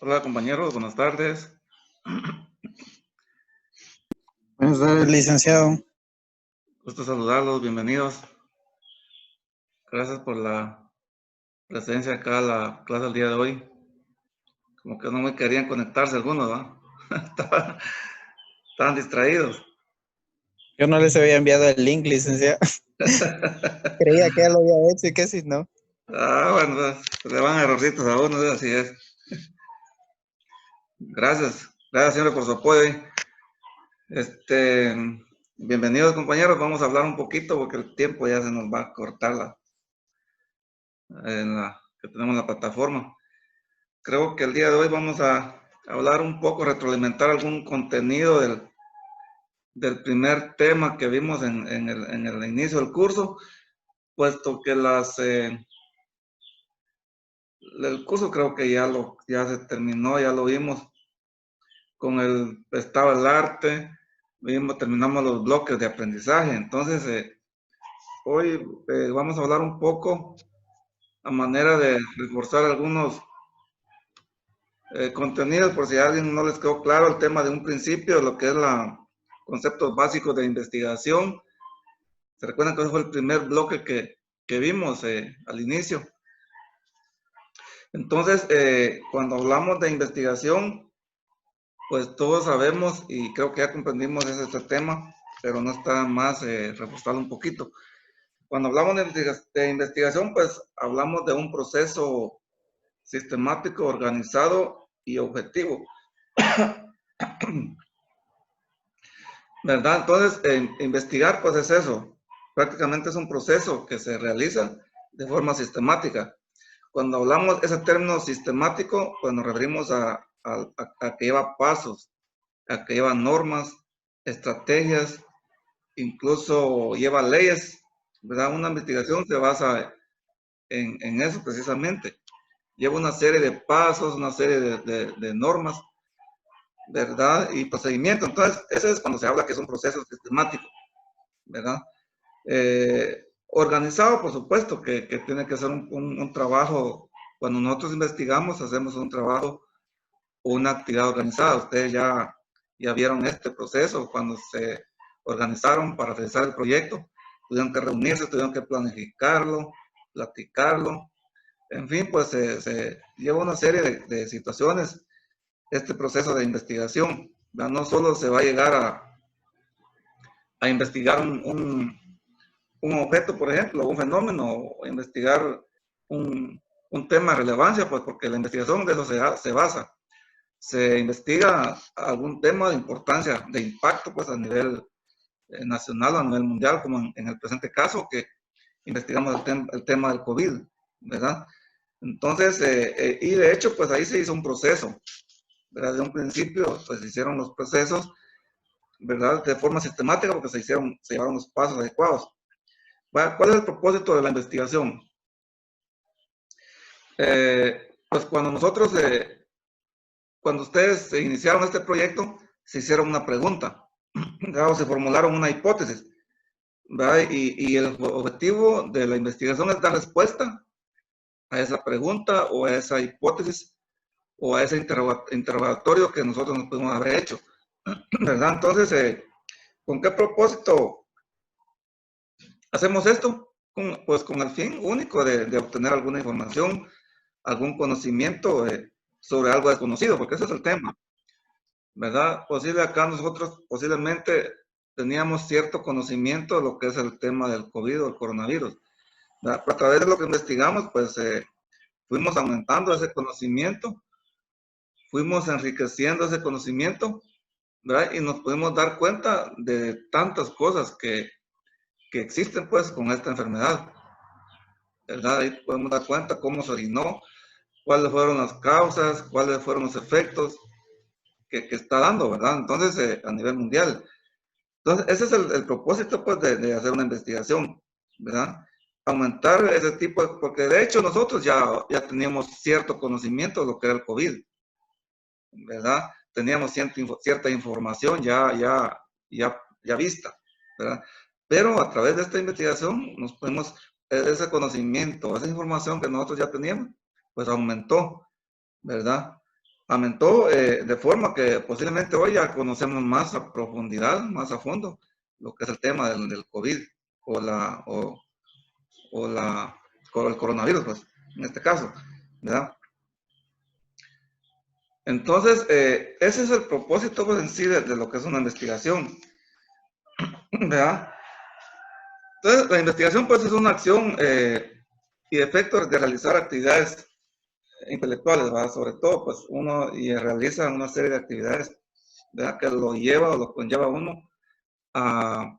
Hola compañeros, buenas tardes. Buenas tardes, licenciado. Gusto saludarlos, bienvenidos. Gracias por la presencia acá a la clase del día de hoy. Como que no me querían conectarse algunos, ¿no? Estaban distraídos. Yo no les había enviado el link, licenciado. Creía que ya lo había hecho y que si no. Bueno, pues, le van errorcitos a uno, así es. Gracias siempre por su apoyo. Bienvenidos compañeros, vamos a hablar un poquito porque el tiempo ya se nos va a cortar que tenemos en la plataforma. Creo que el día de hoy vamos a hablar un poco, retroalimentar algún contenido del primer tema que vimos en el inicio del curso, puesto que el curso creo que ya se terminó, ya lo vimos con el estado del arte, terminamos los bloques de aprendizaje. Entonces, hoy vamos a hablar un poco a manera de reforzar algunos contenidos, por si a alguien no les quedó claro el tema de un principio, lo que es conceptos básicos de investigación. ¿Se recuerdan que ese fue el primer bloque que vimos al inicio? Entonces, cuando hablamos de investigación, pues todos sabemos y creo que ya comprendimos este tema, pero no está más reforzarlo un poquito. Cuando hablamos de investigación, pues hablamos de un proceso sistemático, organizado y objetivo. ¿Verdad? Entonces, investigar, pues es eso. Prácticamente es un proceso que se realiza de forma sistemática. Cuando hablamos de ese término sistemático, pues nos referimos a que lleva pasos, a que lleva normas, estrategias, incluso lleva leyes, ¿verdad? Una investigación se basa en eso precisamente. Lleva una serie de pasos, una serie de normas, ¿verdad? Y procedimientos. Entonces, eso es cuando se habla que es un proceso sistemático, ¿verdad? Organizado, por supuesto, que tiene que ser un trabajo. Cuando nosotros investigamos, hacemos un trabajo o una actividad organizada. Ustedes ya vieron este proceso cuando se organizaron para realizar el proyecto. Tuvieron que reunirse, tuvieron que planificarlo, platicarlo. En fin, pues se lleva una serie de situaciones este proceso de investigación. ¿Verdad? No solo se va a llegar a investigar un objeto, por ejemplo, un fenómeno, o investigar un tema de relevancia, pues porque la investigación de eso se basa. Se investiga algún tema de importancia, de impacto, pues a nivel nacional o a nivel mundial, como en el presente caso, que investigamos el tema del COVID, ¿verdad? Entonces, y de hecho, pues ahí se hizo un proceso, ¿verdad? De un principio, pues se hicieron los procesos, ¿verdad? De forma sistemática, porque se llevaron los pasos adecuados. ¿Cuál es el propósito de la investigación? Pues cuando ustedes iniciaron este proyecto, se hicieron una pregunta, ¿verdad? O se formularon una hipótesis, ¿verdad? Y el objetivo de la investigación es dar respuesta a esa pregunta o a esa hipótesis o a ese interrogatorio que nosotros nos pudimos haber hecho, ¿verdad? Entonces, ¿con qué propósito hacemos esto? Pues con el fin único de obtener alguna información, algún conocimiento sobre algo desconocido, porque ese es el tema, ¿verdad? Acá nosotros posiblemente teníamos cierto conocimiento de lo que es el tema del COVID o el coronavirus, ¿verdad? Pero a través de lo que investigamos, pues fuimos aumentando ese conocimiento, fuimos enriqueciendo ese conocimiento, ¿verdad? Y nos pudimos dar cuenta de tantas cosas que existen pues con esta enfermedad, ¿verdad? Ahí podemos dar cuenta cómo se originó, cuáles fueron las causas, cuáles fueron los efectos que está dando, ¿verdad? Entonces, a nivel mundial. Entonces, ese es el propósito pues de hacer una investigación, ¿verdad? Aumentar ese tipo, porque de hecho nosotros ya teníamos cierto conocimiento de lo que era el COVID, ¿verdad? Teníamos cierta información ya vista, ¿verdad? Pero a través de esta investigación nos podemos, ese conocimiento, esa información que nosotros ya teníamos, pues aumentó, ¿verdad? aumentó de forma que posiblemente hoy ya conocemos más a profundidad, más a fondo, lo que es el tema del COVID o, o el coronavirus, pues, en este caso, ¿verdad? Entonces, ese es el propósito, pues, en sí de lo que es una investigación, ¿verdad? Entonces, la investigación, pues, es una acción y efecto de realizar actividades intelectuales, ¿verdad? Sobre todo, pues, uno realiza una serie de actividades, ¿verdad? Que lo lleva o lo conlleva a uno a,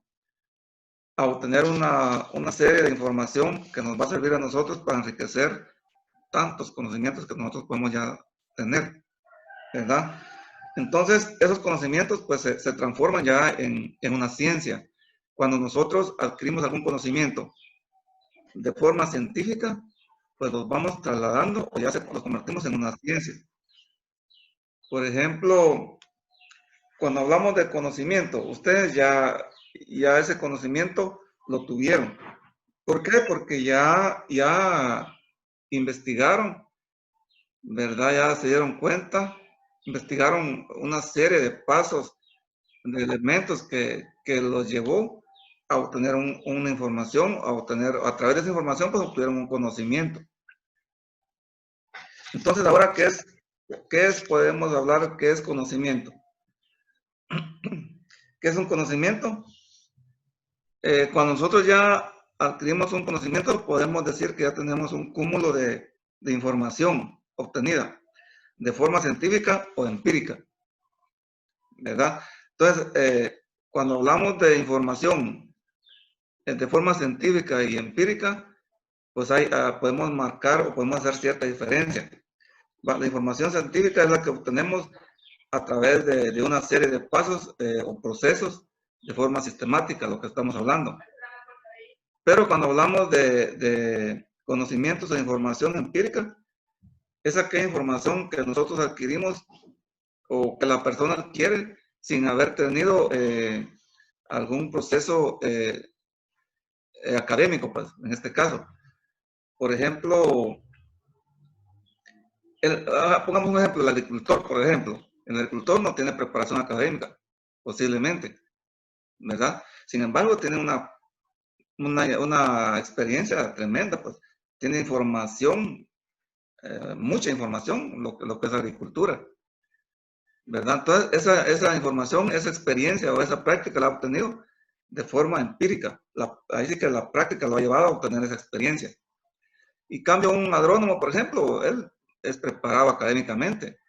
a obtener una serie de información que nos va a servir a nosotros para enriquecer tantos conocimientos que nosotros podemos ya tener, ¿verdad? Entonces, esos conocimientos pues se transforman ya en una ciencia. Cuando nosotros adquirimos algún conocimiento de forma científica, pues los vamos trasladando o ya los convertimos en una ciencia. Por ejemplo, cuando hablamos de conocimiento, ustedes ya ese conocimiento lo tuvieron. ¿Por qué? Porque ya investigaron, ¿verdad? Ya se dieron cuenta, investigaron una serie de pasos, de elementos que los llevó a obtener una información, a través de esa información, pues obtuvieron un conocimiento. Entonces, ahora, ¿qué es? Podemos hablar, ¿qué es conocimiento? ¿Qué es un conocimiento? Cuando nosotros ya adquirimos un conocimiento, podemos decir que ya tenemos un cúmulo de información obtenida de forma científica o empírica, ¿verdad? Entonces, cuando hablamos de información de forma científica y empírica, pues podemos marcar o podemos hacer cierta diferencia. La información científica es la que obtenemos a través de una serie de pasos o procesos de forma sistemática, lo que estamos hablando. Pero cuando hablamos de conocimientos e información empírica, es aquella información que nosotros adquirimos o que la persona adquiere sin haber tenido algún proceso académico, pues, en este caso. Por ejemplo, pongamos un ejemplo, el agricultor, por ejemplo. El agricultor no tiene preparación académica, posiblemente, ¿verdad? Sin embargo, tiene una experiencia tremenda, pues. Tiene información, mucha información, lo que es agricultura, ¿verdad? Entonces, esa información, esa experiencia o esa práctica la ha obtenido de forma empírica. Ahí sí que la práctica lo ha llevado a obtener esa experiencia. Y cambio un agrónomo, por ejemplo, él es preparado académicamente,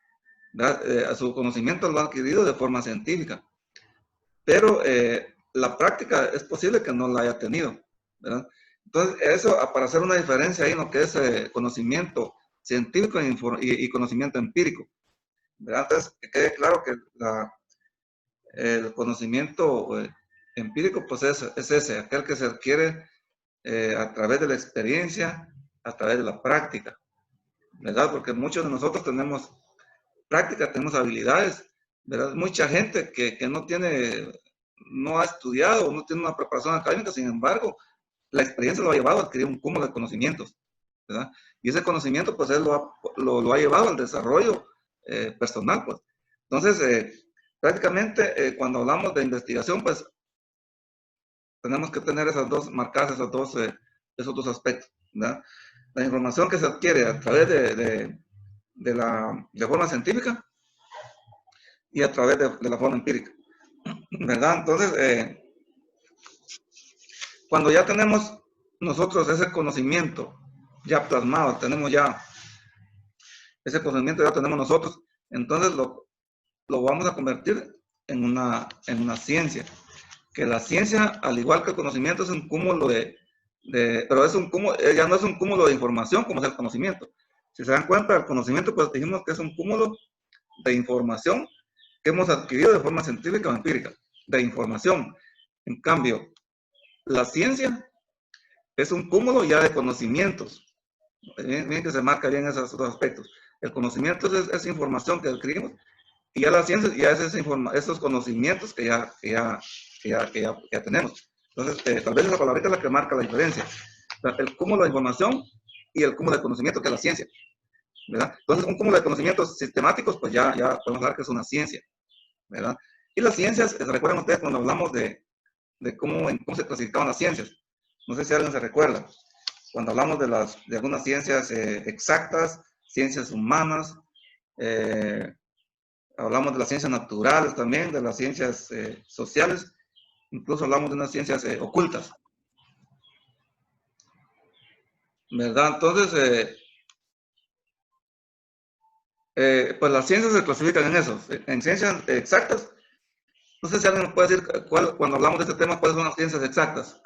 su conocimiento lo ha adquirido de forma científica, pero la práctica es posible que no la haya tenido, ¿verdad? Entonces, eso, para hacer una diferencia ahí en lo que es conocimiento científico y conocimiento empírico, ¿verdad? Entonces, que quede claro que el conocimiento empírico, pues es ese, aquel que se adquiere a través de la experiencia, a través de la práctica, ¿verdad? Porque muchos de nosotros tenemos práctica, tenemos habilidades, ¿verdad? Mucha gente que no ha estudiado, no tiene una preparación académica, sin embargo, la experiencia lo ha llevado a adquirir un cúmulo de conocimientos, ¿verdad? Y ese conocimiento, pues, él lo ha llevado al desarrollo personal, pues. Entonces, prácticamente, cuando hablamos de investigación, pues, tenemos que tener marcadas esos dos aspectos, ¿verdad? La información que se adquiere a través de forma científica y a través de la forma empírica, ¿verdad? Entonces, cuando ya tenemos nosotros ese conocimiento ya plasmado, tenemos ya ese conocimiento, ya tenemos nosotros, entonces lo vamos a convertir en una ciencia. Que la ciencia, al igual que el conocimiento, es un cúmulo pero es un cúmulo, ya no es un cúmulo de información como es el conocimiento. Si se dan cuenta, el conocimiento, pues dijimos que es un cúmulo de información que hemos adquirido de forma científica o empírica, de información. En cambio, la ciencia es un cúmulo ya de conocimientos. Bien que se marca bien esos dos aspectos. El conocimiento es información que adquirimos y ya la ciencia ya es esos conocimientos que ya tenemos. Entonces, tal vez esa palabrita es la que marca la diferencia. El cúmulo de información y el cúmulo de conocimiento que es la ciencia. ¿verdad? Entonces, un cúmulo de conocimientos sistemáticos, pues ya podemos hablar que es una ciencia, ¿verdad? Y las ciencias, recuerdan ustedes cuando hablamos de cómo se clasificaban las ciencias. No sé si alguien se recuerda. Cuando hablamos de algunas ciencias exactas, ciencias humanas, hablamos de las ciencias naturales también, de las ciencias sociales, incluso hablamos de unas ciencias ocultas, ¿verdad? Entonces, pues las ciencias se clasifican en eso, en ciencias exactas. No sé si alguien me puede decir cuando hablamos de este tema, cuáles son las ciencias exactas.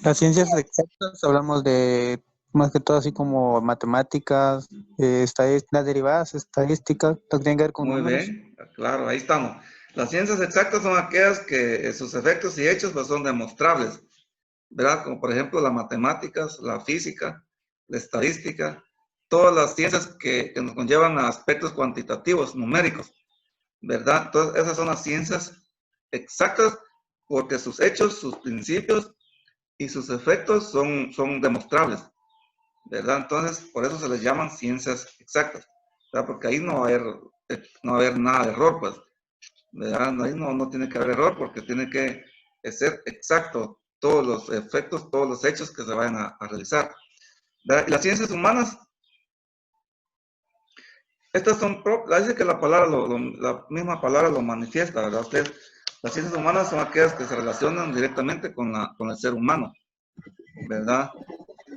Las ciencias exactas hablamos de más que todo así como matemáticas, las derivadas, estadísticas, lo que tiene que ver con Muy números. bien, claro, ahí estamos. Las ciencias exactas son aquellas que sus efectos y hechos pues, son demostrables, ¿verdad? Como por ejemplo las matemáticas, la física, la estadística, todas las ciencias que nos conllevan a aspectos cuantitativos, numéricos, ¿verdad? Entonces esas son las ciencias exactas porque sus hechos, sus principios y sus efectos son demostrables, ¿verdad? Entonces por eso se les llaman ciencias exactas, ¿verdad? Porque ahí no va a haber nada de error, pues, ¿verdad? Ahí no tiene que haber error porque tiene que ser exacto todos los efectos, todos los hechos que se vayan a realizar. ¿Verdad? Y las ciencias humanas, estas son, dice que la palabra, la misma palabra lo manifiesta, ¿verdad? Las ciencias humanas son aquellas que se relacionan directamente con el ser humano, ¿verdad?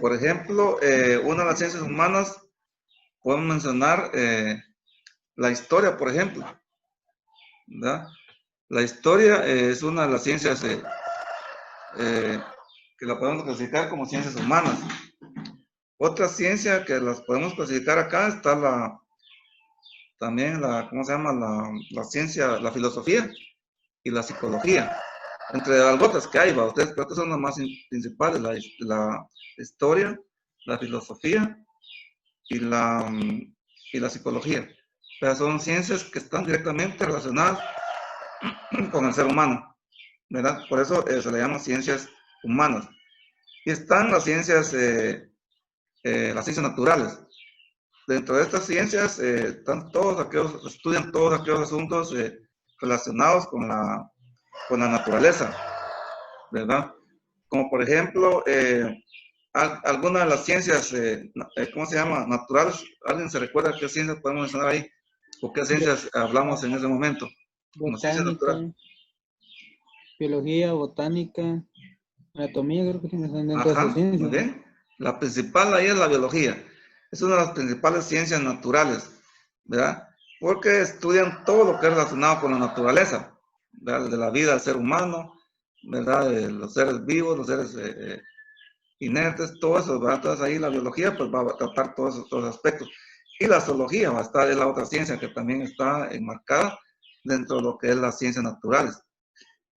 Por ejemplo, una de las ciencias humanas, podemos mencionar la historia, por ejemplo, ¿verdad? La historia es una de las ciencias que la podemos clasificar como ciencias humanas. Otra ciencia que las podemos clasificar acá está también ¿cómo se llama? La ciencia, la filosofía y la psicología. Entre otras que hay, ¿va? Ustedes creo que son las más principales, la historia, la filosofía y la psicología. Pero son ciencias que están directamente relacionadas con el ser humano, ¿verdad? Por eso se le llama ciencias humanas. Y están las ciencias naturales. Dentro de estas ciencias estudian todos aquellos asuntos relacionados con la naturaleza, ¿verdad? Como por ejemplo, algunas de las ciencias, ¿cómo se llama? Naturales. ¿Alguien se recuerda qué ciencias podemos mencionar ahí? ¿O qué ciencias hablamos en ese momento? Como ciencias Botánica, naturales. biología, botánica, anatomía, creo que están dentro de esas Ajá, muy ciencias. bien. La principal ahí es la biología. Es una de las principales ciencias naturales, ¿verdad? Porque estudian todo lo que es relacionado con la naturaleza, ¿verdad? De la vida del ser humano, ¿verdad? De los seres vivos, los seres inertes, todo eso, ¿verdad? Entonces ahí la biología pues va a tratar todos esos aspectos. Y la zoología va a estar, es la otra ciencia que también está enmarcada dentro de lo que es las ciencias naturales.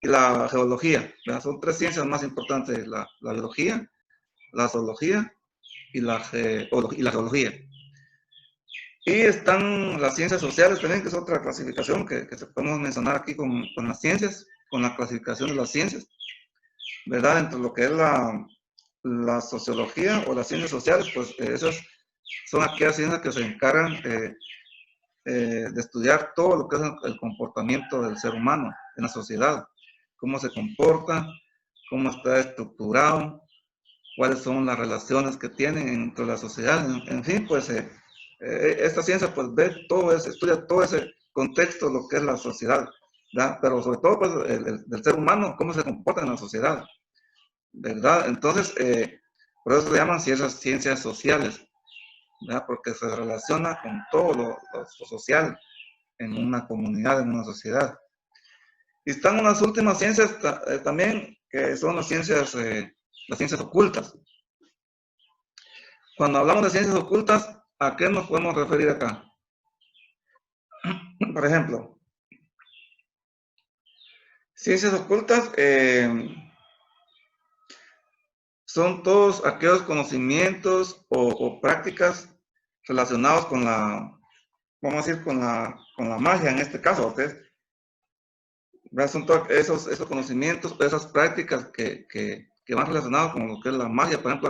Y la geología, ¿verdad? Son tres ciencias más importantes, la biología, la zoología y la geología. Y están las ciencias sociales también, que es otra clasificación que se podemos mencionar aquí con las ciencias, con la clasificación de las ciencias, ¿verdad? Entre lo que es la sociología o las ciencias sociales, pues esas son aquellas ciencias que se encargan de estudiar todo lo que es el comportamiento del ser humano en la sociedad, cómo se comporta, cómo está estructurado, cuáles son las relaciones que tienen entre la sociedad, en fin, pues esta ciencia pues ve todo eso, estudia todo ese contexto, lo que es la sociedad, ¿verdad? Pero sobre todo pues del ser humano, cómo se comporta en la sociedad, ¿verdad? Entonces, por eso se llaman ciencias sociales, ¿verdad? Porque se relaciona con todo lo social en una comunidad, en una sociedad. Y están unas últimas ciencias también, que son las ciencias ocultas. Cuando hablamos de ciencias ocultas, ¿a qué nos podemos referir acá? Por ejemplo, ciencias ocultas son todos aquellos conocimientos o prácticas relacionados con vamos a decir, con la magia en este caso, ¿ok? Son todos esos conocimientos, esas prácticas que van relacionados con lo que es la magia. Por ejemplo,